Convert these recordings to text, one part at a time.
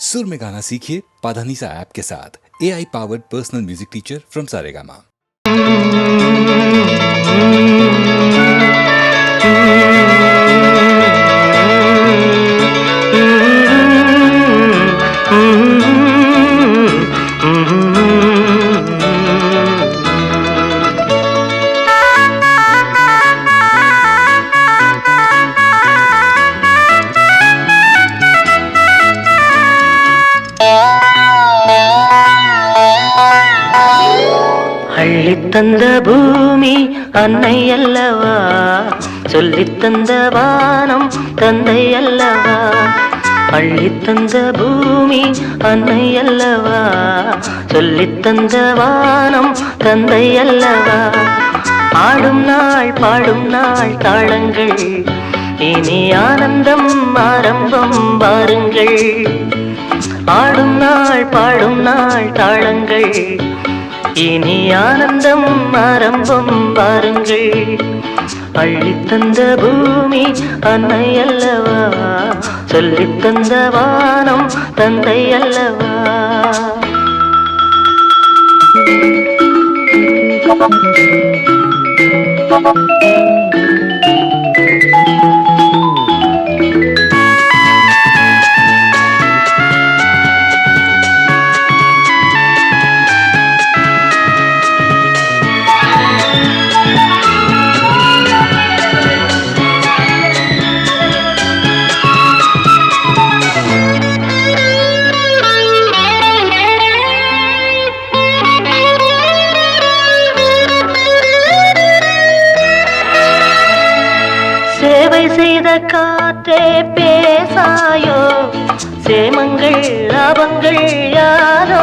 सुर में गाना सीखिए पाधानीसा ऐप के साथ। AI powered personal music teacher from Saregama. அள்ளித்தந்த பூமி அன்னை அல்லவா, சொல்லித்தந்த வானம் தந்தை அல்லவா. அள்ளித்தந்த பூமி அன்னை அல்லவா, சொல்லித்தந்த வானம் தந்தை அல்லவா. ஆடும் நாள் பாடும் நாள் தாளங்கள், இனி ஆனந்தம் ஆரம்பம் வாருங்கள். ஆடும் நாள் பாடும் நாள் தாளங்கள், இனி ஆனந்தம் ஆரம்பம் பாருங்கள். அள்ளித்தந்த பூமி அன்னை அல்லவா, சொல்லித்தந்த வானம் தந்தை அல்லவா. சேவை செய்த காற்றே பேசாயோ, சேமங்கள் லாபங்கள் யாரோ.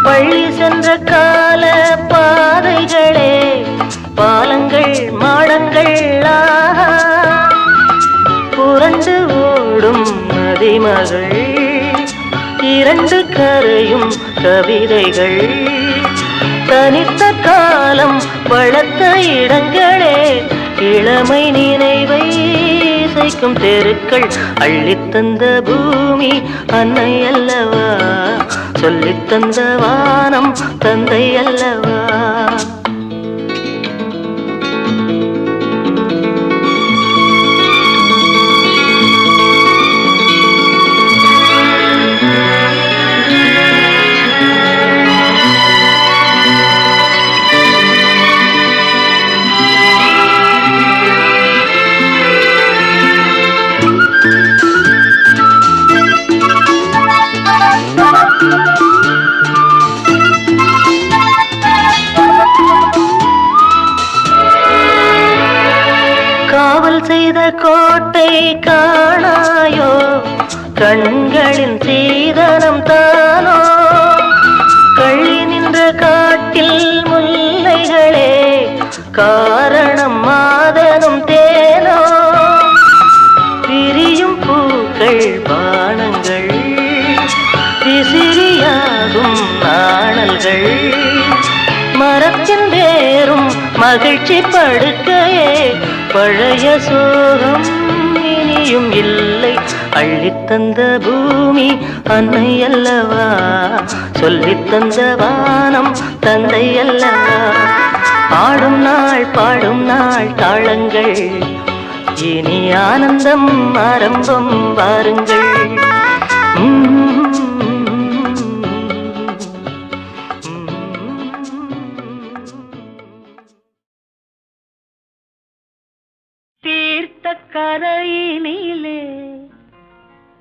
பள்ளி சென்ற கால பாதைகளே, பாலங்கள் மாடங்கள் ஆஹா. புரண்டு ஓடும் நதிமகள், இரண்டு கரையும் கவிதைகள். தனித்த காலம் வளர்த்த இடங்களே, இளமை நினைவை இசைக்கும் தெருக்கள். அள்ளித்தந்த பூமி அன்னை அல்லவா, சொல்லித்தந்த வானம் தந்தை அல்லவா. காவல் செய்த கோட்டை காணாயோ, கண்களின் சீதனம் தானோ. கள்ளி நின்ற காட்டில் முல்லைகளே, காரணம் மாதனும் தேனோ. பிரியும் பூக்கள் பானங்கள், விசிறியாகும் நாணல்கள். மரத்தின் வேறும் மகிழ்ச்சி படுக்கையே, பழைய சோகம் இனியும் இல்லை. அள்ளித்தந்த பூமி அன்னை அல்லவா, சொல்லித்தந்த வானம் தந்தை அல்லவா. ஆடும் நாள் பாடும் நாள் தாளங்கள், இனி ஆனந்தம் ஆரம்பம் வாருங்கள். தீர்த்த கரையினிலே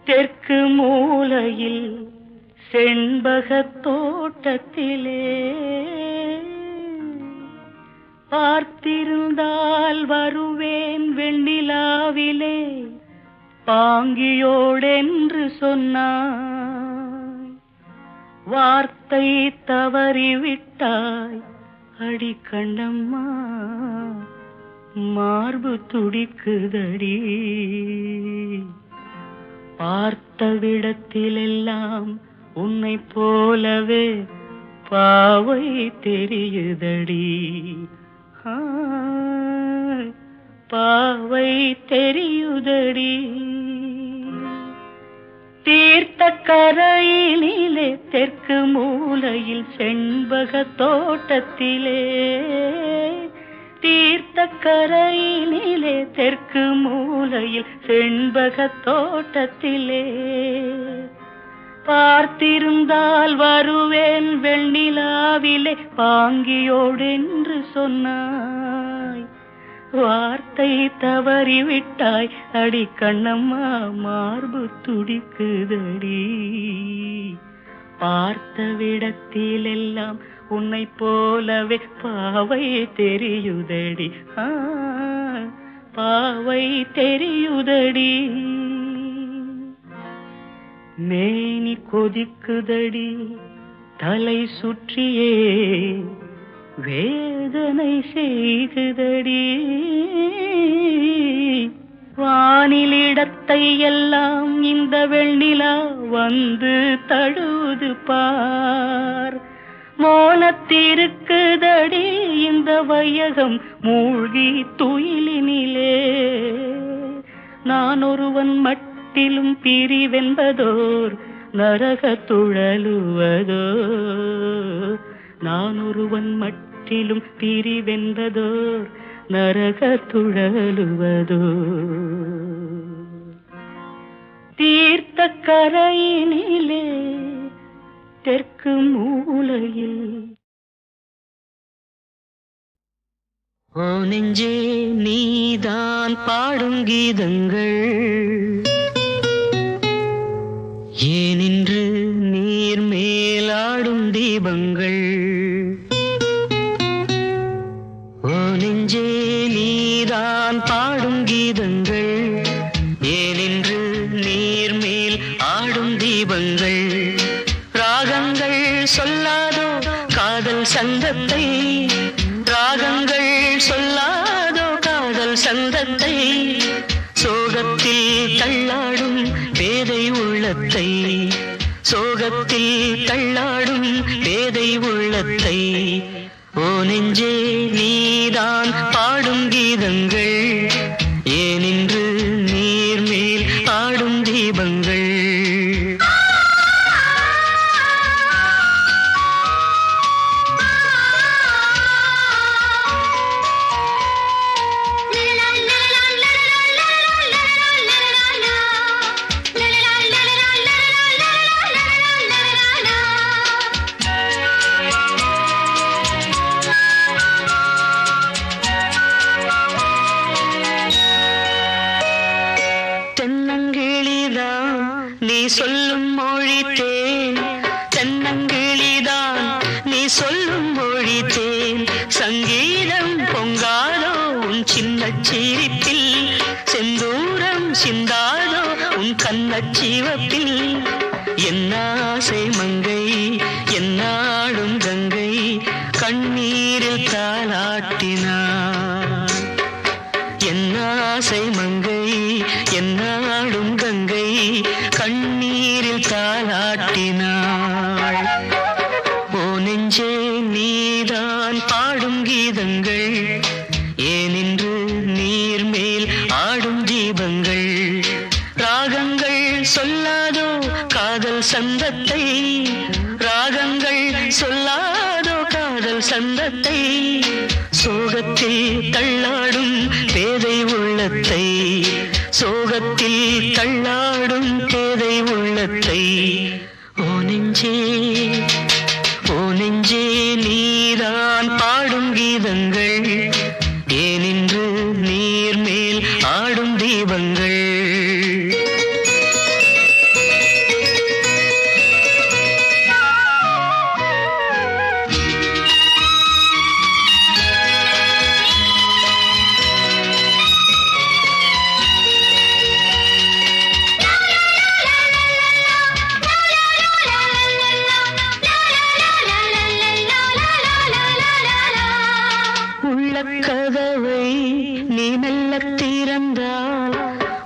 தெற்கு மூலையில் செண்பகத் தோட்டத்திலே, பார்த்திருந்தால் வருவேன் வெண்ணிலாவிலே, பாங்கியோடென்று சொன்னாய். வார்த்தை தவறிவிட்டாய் அடி கண்ணம்மா, மார்பு துடிக்குதடி. பார்த்த விடத்திலெல்லாம் உன்னை போலவே பாவை தெரியுதடி. பாவை தெரியுதடி. தீர்த்த கரையினிலே தெற்கு மூலையில் செண்பக தோட்டத்திலே, தீர்த்த கரையினிலே தெற்கு மூலையில் செண்பக தோட்டத்திலே, பார்த்திருந்தால் வருவேன் வெண்ணிலாவிலே பாங்கியோடென்று சொன்னாய், வார்த்தை தவறிவிட்டாய் அடி கண்ணம்மா மார்பு துடிக்குதடி, பார்த்த விடத்திலெல்லாம் உன்னை போலவே பாவை தெரியுதடி, பாவை தெரியுதடி, மேனி கொதிக்குதடி தலை சுற்றியே வேதனை செய்குதடி, வானிலிடத்தை எல்லாம் இந்த வெண்ணிலா வந்து தழுவுது பார், மோனத்திருக்குதடி இந்த வையகம் மூழ்கி துயிலினிலே, நான் ஒருவன் மட்டிலும் பிரிவென்பதோர் நரக துழலுவதோ, நான் ஒருவன் மட்டிலும் பிரிவென்பதோர் நரக துழலுவதோ, தீர்த்த கரையினிலே தெற்கு மூலையில். ஓ நெஞ்சே நீதான் பாடும் கீதங்கள், ஏனின்று நீர் மேலாடும் தீபங்கள், ஓ நெஞ்சே நீதான் பாடும் கீதங்கள், ஏனின்று நீர் மேல் ஆடும் தீபங்கள், ராகங்கள் சொல்லாதோ காதல் சந்தத்தை, ராகங்கள் சொல்லாதோ காதல் சந்தத்தை, சோகத்தில் தள்ளாடும் பேதை உள்ளத்தை, சோகத்தில் தள்ளாடும் பேதை உள்ளத்தை, ஓ நெஞ்சே நீதான் பாடும் கீதங்கள், ஏனின்று நீர் மேல் ஆடும் தீபங்கள். நீ சொல்லும் மொழி தேன், தென்னங்கிளிதான் நீ சொல்லும் மொழி தேன், சங்கீதம் பொங்காதோ உன் சின்ன சிரிப்பில், செந்தூரம் சிந்தாதோ உன் கண்ணச் சிவப்பில், என்னாசை மங்கை என்னாடும் கங்கை கண்ணீரில் தாலாட்டினார், என்னாசை மங்கை என்னாடும் கங்கை கண்ணீரில் தாலாட்டினாள், ஓ நெஞ்சே நீதான் பாடும் கீதங்கள், ஏனின்று நீர் மேல் ஆடும் தீபங்கள், ராகங்கள் சொல்லாதோ காதல் சந்தத்தை, ராகங்கள் சொல்லாதோ காதல் சந்தத்தை, சோகத்தில் தள்ளாடும் பேதை உள்ளத்தை, சோகத்தில் தள்ளாடும் பேதை உள்ளத்தை, ஓ நெஞ்சே ஓ நெஞ்சே நீதான் பாடும் கீதங்கள், ஏனின்று நீர் மேல் ஆடும் தீபங்கள். உள்ளக்கதவை நீ மெல்ல திறந்தால்,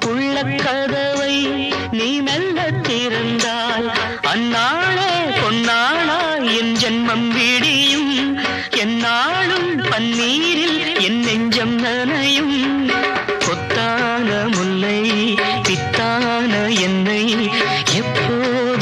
உள்ளக்கதவை நீ மெல்ல திறந்தால், அந்நாளே பொன்னாளா என் ஜென்மம் விடியும், எந்நாளும் பன்னீரில் என் நெஞ்சம் நனையும், கொத்தான முல்லை பித்தான என்னை எப்போது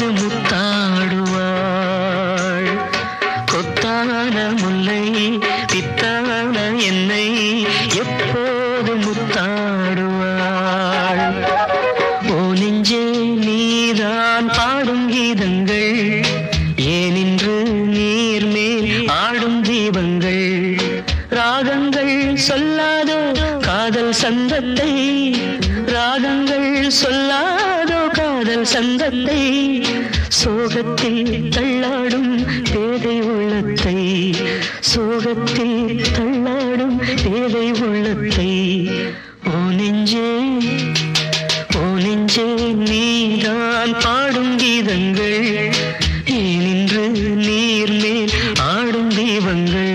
சங்கத்தை ராகங்கள் சொல்லாதோ காதல் சங்கத்தை சோகத்தில் தள்ளாடும் பேதை உள்ளத்தை சோகத்தில் தள்ளாடும் பேதை உள்ளத்தை ஓ நெஞ்சே நீதான் பாடும் கீதங்கள் ஏனின்று நீர் மேல் ஆடும் தீபங்கள்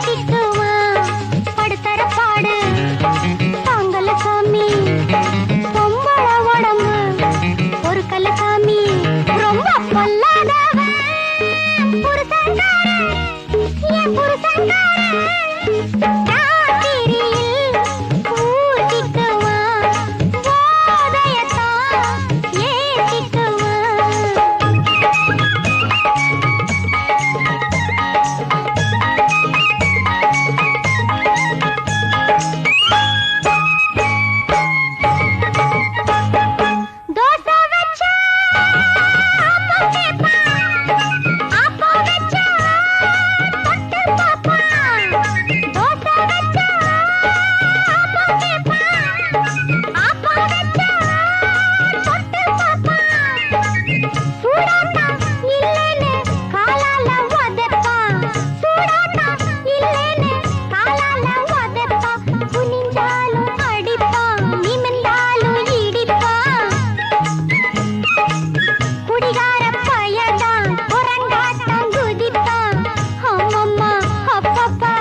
ஏத்திக்குவான் படுத்தர பாடு தாங்கல சாமி பொம்பள உடம்பு ஒரு கல்ல சாமி ரொம்ப பொல்லாதவன் புருஷன்காரன் என் புருஷன்காரன் ராத்திரியில் ஊத்திக்குவான் போதையத்தான் ஏத்திக்குவான் தோசை வச்சா ஆப்பம் கேப்பான் ஆப்பம் வச்சா தொட்டு பாப்பான் தோசை வச்சா ஆப்பம் கேப்பான் ஆப்பம் வச்சா தொட்டு பாப்பான் சூடானா இல்லேன்னு காலால உதைப்பான் சூடானா இல்லேன்னு காலால உதைப்பான் குனிஞ்சாலும் அடிப்பான் நிமிர்ந்தாலும் இடிப்பான் குடிகார பயதான் புறங்காட்டம் குதிப்பான் அம்மம்மா அப்பப்பா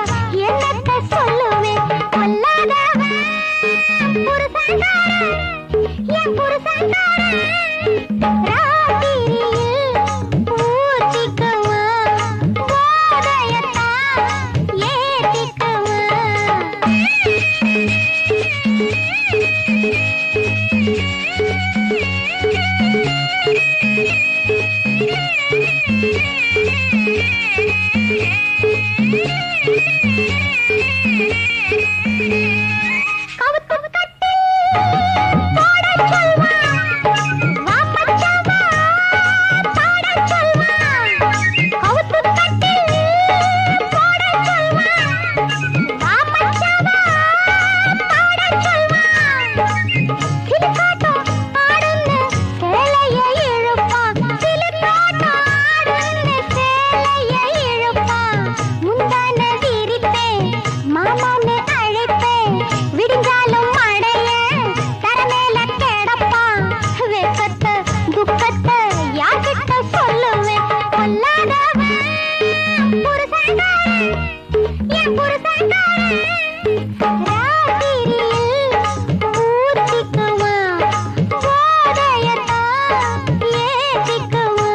என்னத்த சொல்லுவேன் கொல்லாதவன் புருஷன்காரன் என் புருஷன்காரன் ராத்திரியில் ஊத்திக்குவான் போதையத்தான் ஏத்திக்குவான் கவுத்து கட்டி போடச் சொல்வான் வா பச்சவா பாடச் சொல்வான் கவுத்து கட்டி போடச் சொல்வான் வா பச்சவா பாடச் சொல்வான் கிளிக்காட்டம் ஆடுன்னு சேலைய இழுப்பான் கிளிக்காட்டம் ஆடுன்னு சேலைய இழுப்பான் முந்தான விரிப்பேன் மாமான்னு அழைப்பேன் விடிஞ்சாலும் அடைய தரமேல கிடப்பான் வெக்கத்தை துக்கத்தை யார்கிட்ட சொல்லுவேன் கொல்லாதவன் புருஷன்காரன் என் புருஷன்காரன் ராத்திரியில் ஊத்திக்குவான் போதையத்தான் ஏத்திக்குவான்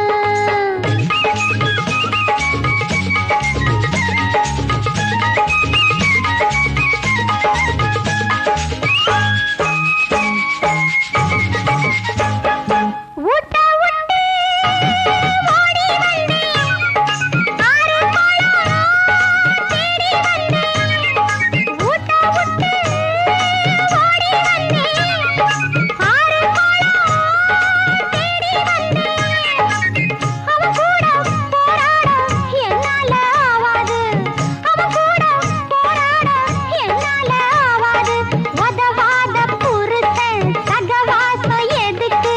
ஊட்ட விட்டு ஓடி வந்தேன் ஆறு பழம் தேடி வந்தேன் ஊட்ட விட்டு ஓடி வந்தேன் ஆறு பழம் தேடி வந்தேன் அவன் கூட போராட என்னால ஆவாது அவன் கூட போராட என்னால ஆவாது உதவாத புருஷன் சகவாசம் எதுக்கு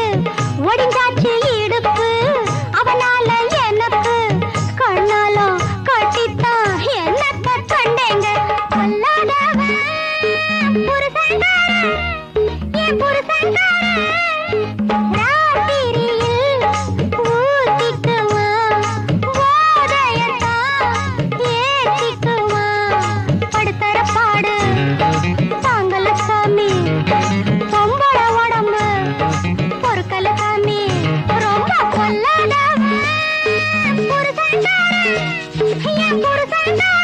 ஒடிஞ்சாச்சு இடுப்பு அவனால எனக்கு கண்ணாலும் கட்டித்தான் என்னத்த கண்டேங்க கொல்லாதவன் புருஷன்காரன் என் புருஷன்காரன் ராத்திரியில் ஊத்திக்குவான் போதையத்தான் ஏத்திக்குவான் படுத்தர பாடு தாங்கல சாமி பொம்பள உடம்பு பொறுக்கல சாமி ரொம்ப கொல்லாதவன் புருஷன்காரன் என் புருஷன்காரன்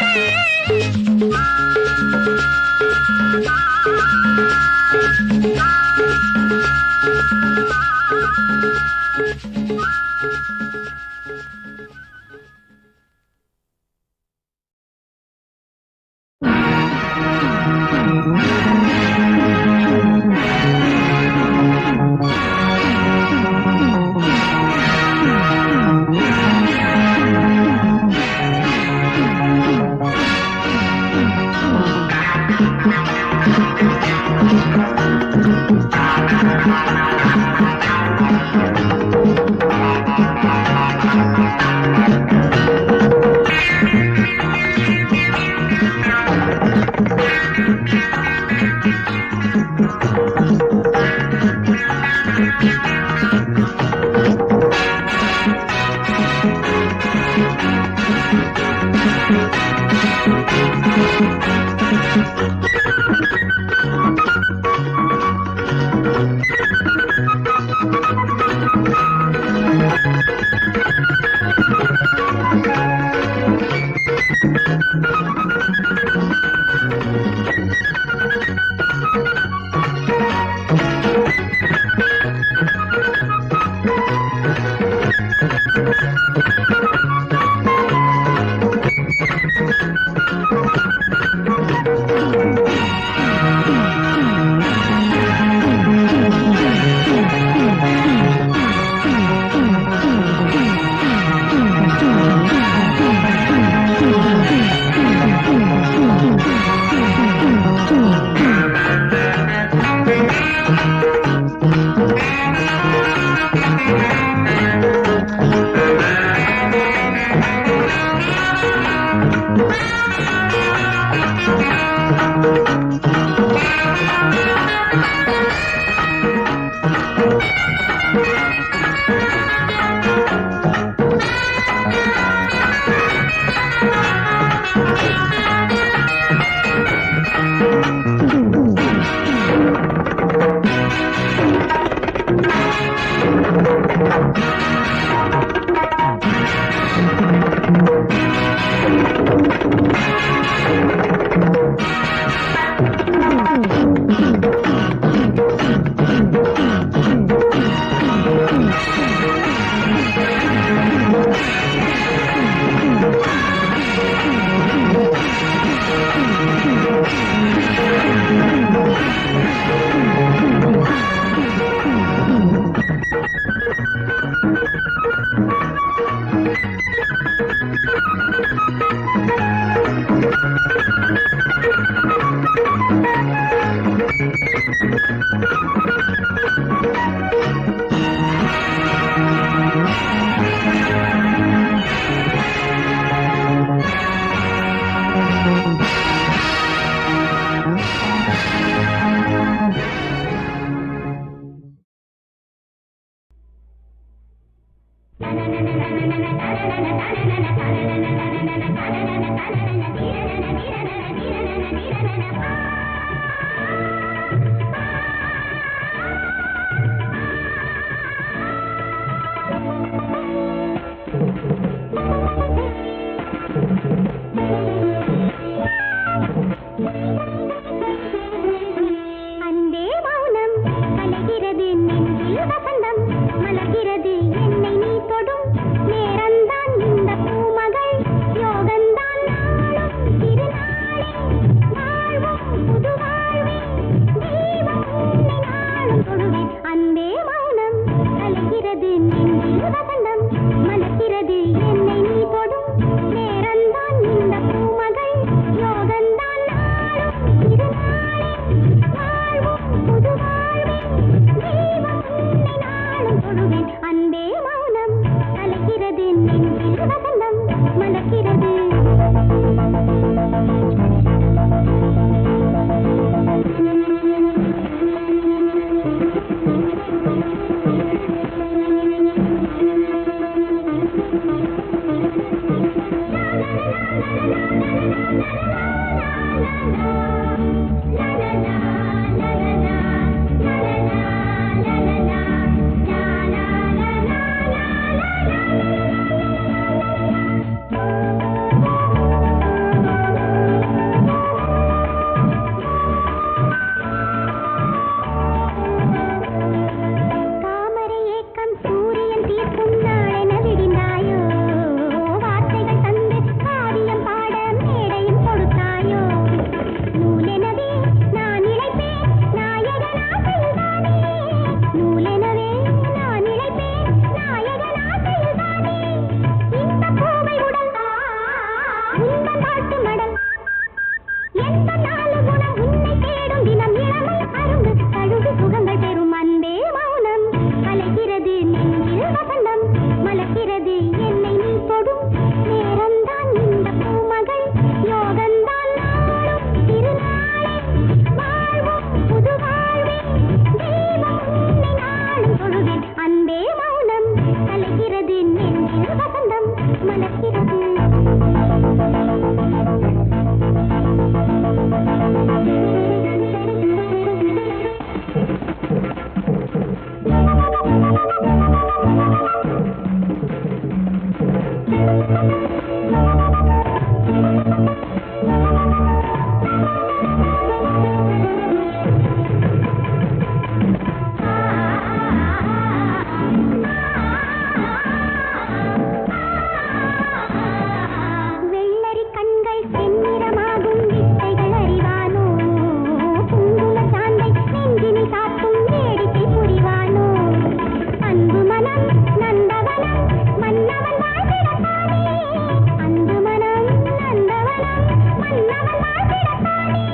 மன்னவன் வாழ்ந்திடத்தானே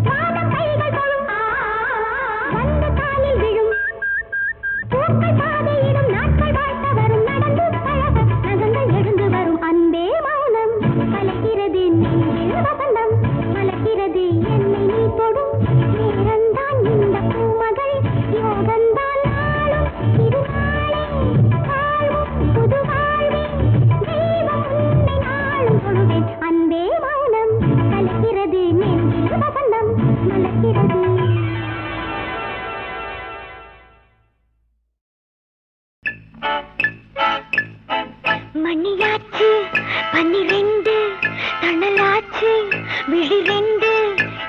வானம் கைகள் தொழும் வந்து காலில் விழும் பூக்கள் பாதையிடும் நாட்கள் வாழ்த்த வரும் நடந்து பழக நகங்கள் எழுந்து வரும் அன்பே மௌனம் கலக்கிறது நெஞ்சில் வசந்தம் மலக்கிறது என்னை நீ தொடும் நேரந்தான் இந்த பூமகள் யோகந்தான் நாளும் திருநாளே வாழ்வும் புது வாழ்வே தெய்வம் உன்னை நாளும் தொழுவேன் அன்பே மௌனம் கலக்கிறது நெஞ்சில் வசந்தம் மலக்கிறது மணியாச்சு 12 தணலாச்சு விழி 2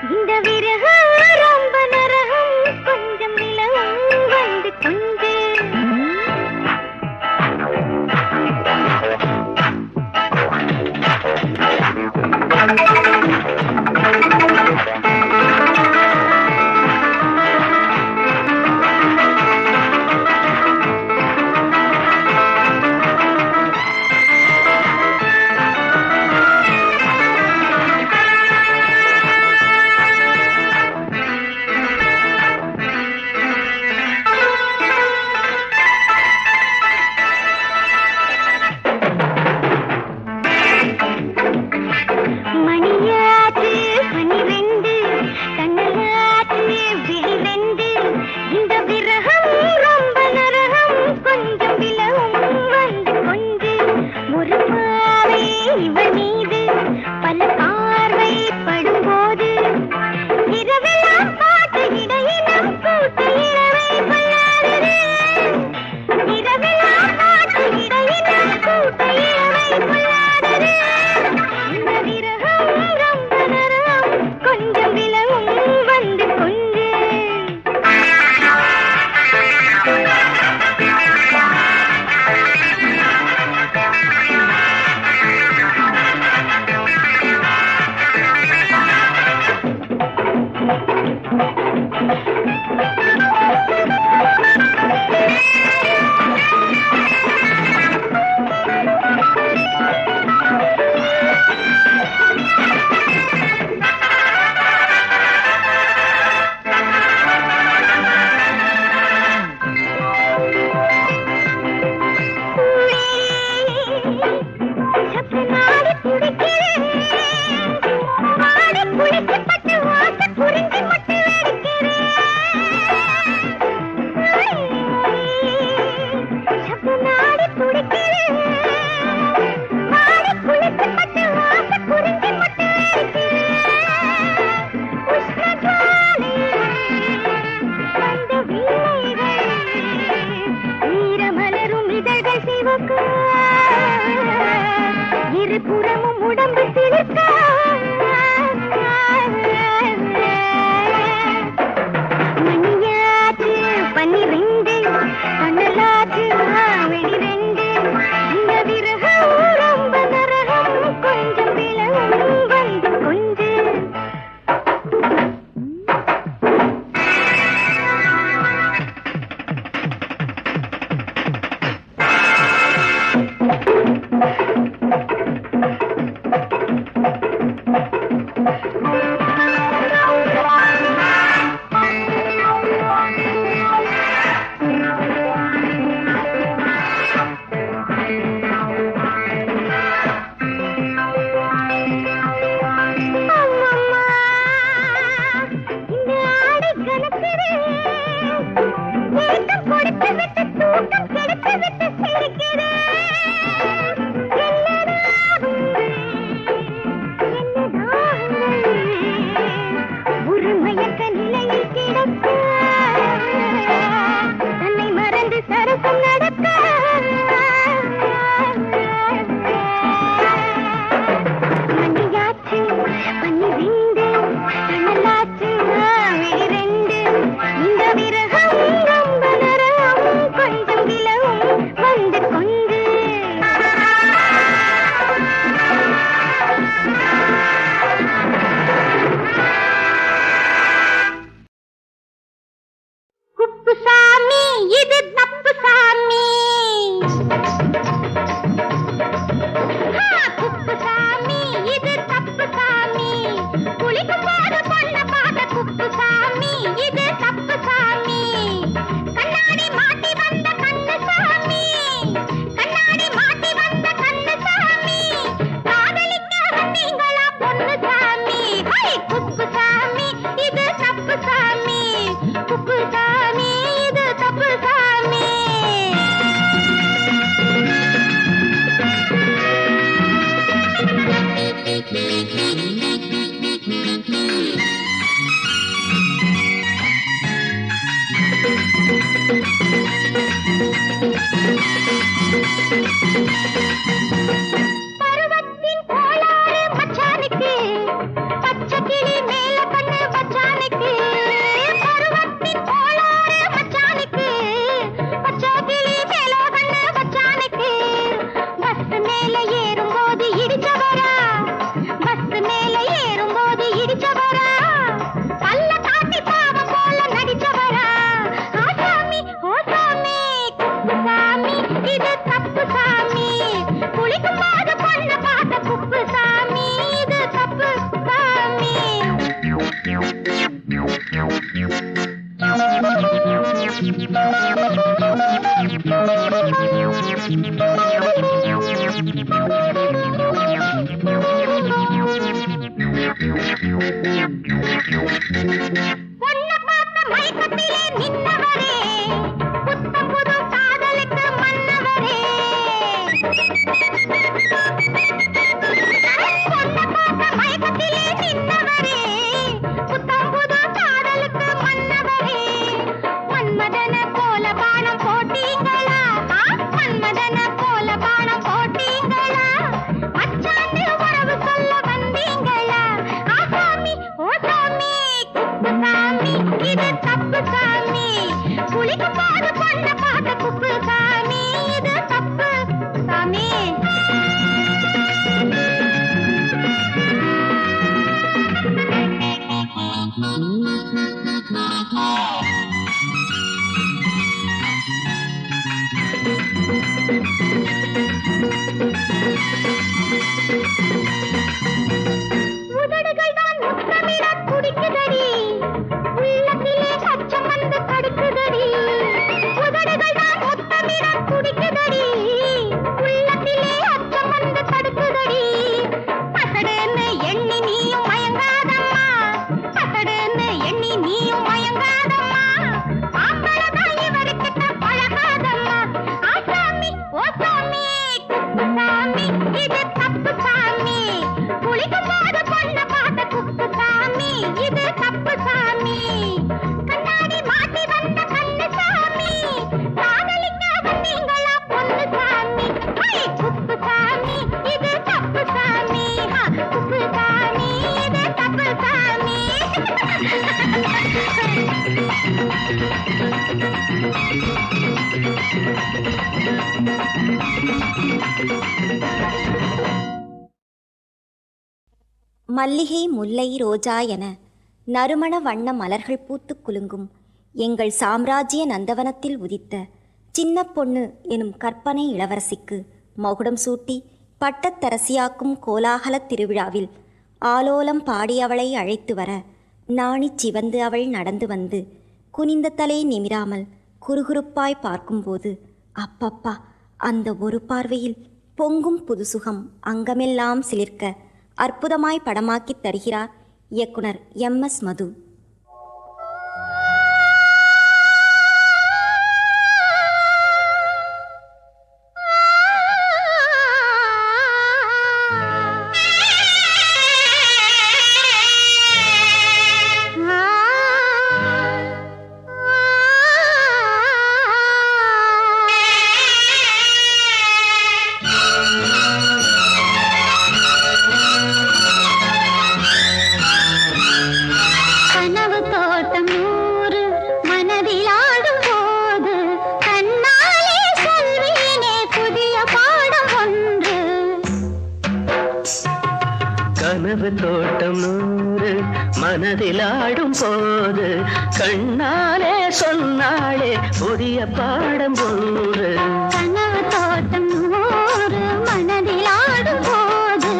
இந்த விரகம் ரொம்ப நரகம் கொஞ்சம் நிலவும் வந்து கொண்டு பொண்ணு பார்த்த மயக்கத்திலே நின்னவரே, புத்தம் புது காதலுக்கு மன்னவரே. பொண்ணு பார்த்த மயக்கத்திலே நின்னவரே, புத்தம் புது காதலுக்கு மன்னவரே. மன்மதன போல பானம் போட்டீங்களா, மன்மதன போல பானம் போட்டீங்களா, மச்சாண்டு உறவு சொல்ல வந்தீங்களா. ஆசாமி ஓ சாமி, குப்பு சாமி, இது தப்பு சாமி. குளிக்கும் போது பொண்ண பார்த்த குப்பு சாமி, இது தப்பு சாமி. உதடுகள் தான் முத்தமிட துடிக்குதடி, உள்ளத்திலே அச்சம் வந்து தடுக்குதடி. உதடுகள் தான் முத்தமிட துடிக்குதடி, உள்ளத்திலே அச்சம் வந்து தடுக்குதடி. அசடுன்னு எண்ணி நீயும் மயங்காதம்மா, அசடுன்னு எண்ணி நீயும் மயங்காதம்மா. ஆம்பளதான் இவருக்கிட்ட பழகாதம்மா. ஆசாமி ஓ சாமி, குப்பு சாமி, இது தப்பு சாமி. குளிக்கும் போது பொண்ண பார்த்த குப்பு சாமி, இது தப்பு சாமி. கண்ணாடி மாட்டி வந்த கண்ணு சாமி, காதலிக்க வந்தீங்களா பொண்ணு சாமி. ஹை, குப்பு சாமி, இது தப்பு சாமி. குப்பு சாமி, இது தப்பு சாமி. மல்லிகை முல்லை ரோஜா என நறுமண வண்ண மலர்கள் பூத்துக் குலுங்கும் எங்கள் சாம்ராஜ்ய நந்தவனத்தில் உதித்த சின்ன பொண்ணு எனும் கற்பனை இளவரசிக்கு மகுடம் சூட்டி பட்டத்தரசியாக்கும் கோலாகலத் திருவிழாவில் ஆலோலம் பாடி அவளை அழைத்து வர நாணிச் சிவந்து அவள் நடந்து வந்து குனிந்த தலை நிமிராமல் குறுகுறுப்பாய் பார்க்கும்போது அப்பப்பா, அந்த ஒரு பார்வையில் பொங்கும் புதுசுகம் அங்கமெல்லாம் சிலிர்க்க அற்புதமாய் படமாக்கித் தருகிறார் இயக்குனர் MS மது. கனவு தோட்டம் நூறு மனதில் ஆடும் போது கண்ணாலே சொல்வேனே புதிய பாடம் ஒன்று. கனவு தோட்டம் நூறு மனதில் ஆடும் போது கண்ணாலே சொன்னாளே புதிய பாடம் ஒன்று. கனவு தோட்டம் நூறு மனதில் ஆடும் போது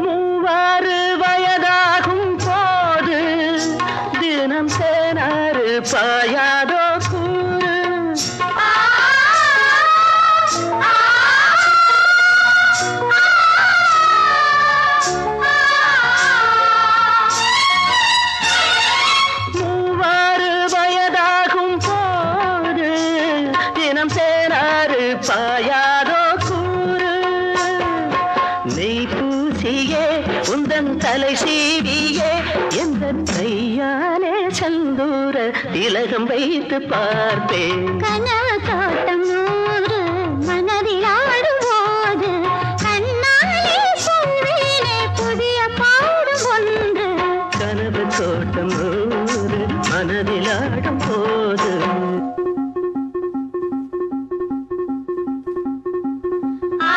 மூவாறு வயதாகும் போது தினம் சேனாறு பாயாதோ கூறு. மூவாறு வயதாகும் போது தினம் சேனாறு பாயாதோ கூறு. நெய் பூசியே உந்தன் தலை சீவியே எந்த கையாலே சந்தூர திலகம் வைத்து பார்ப்பேன். கனவு தோட்டம் நூறு மனதில் ஆடும் போது கண்ணாலே சொல்வேனே புதிய பாடம் ஒன்று. கனவு தோட்டம் நூறு மனதில் ஆடும் போது ஆ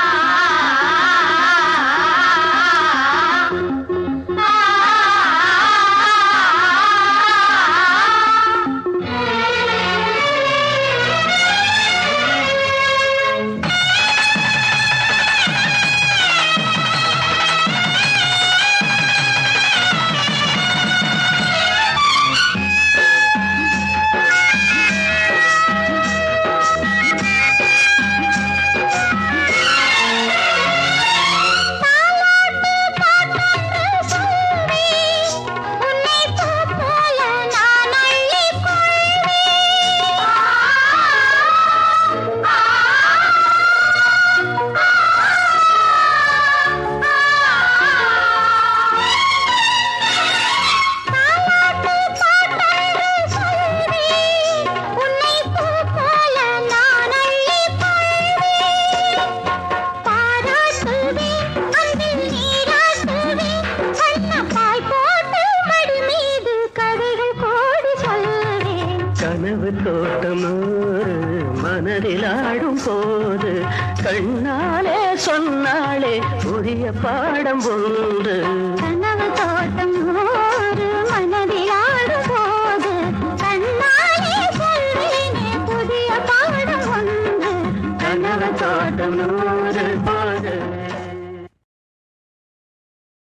கண்ணாலே சொன்னாளே புதிய பாடம் ஒன்று. கனவு தோட்டம் நூறு மனதில் ஆடும் போது கண்ணாலே சொல்வேனே புதிய பாடம் ஒன்று. கனவு தோட்டம் நூறு போது